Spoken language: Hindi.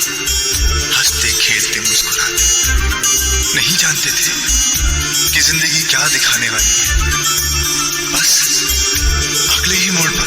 हंसते खेलते मुस्कुराते, नहीं जानते थे कि जिंदगी क्या दिखाने वाली है। बस अगले ही मोड़ पर